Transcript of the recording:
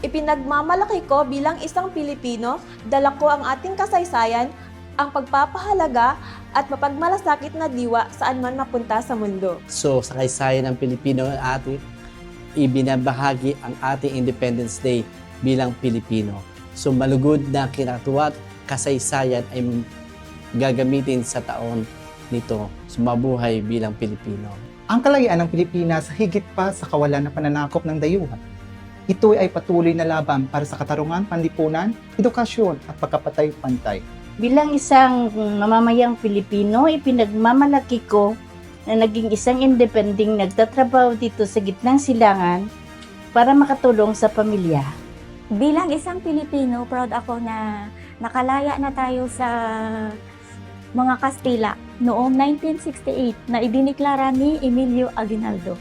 Ipinagmamalaki ko bilang isang Pilipino, dala ko ang ating kasaysayan, ang pagpapahalaga at mapagmalasakit na diwa saan man mapunta sa mundo. So, sa kasaysayan ng Pilipino, ibinabahagi ang ating Independence Day bilang Pilipino. So, malugod na kinatuwa at kasaysayan ay gagamitin sa taon nito. So, mabuhay bilang Pilipino. Ang kalayaan ng Pilipinas higit pa sa kawalan ng pananakop ng dayuhan. Ito ay patuloy na laban para sa katarungan, panlipunan, edukasyon at pagkapatay-pantay. Bilang isang mamamayang Pilipino, ipinagmamalaki ko na naging isang independing nagtatrabaho dito sa gitnang silangan para makatulong sa pamilya. Bilang isang Pilipino, proud ako na nakalaya na tayo sa mga Kastila noong 1968 na idiniklara ni Emilio Aguinaldo.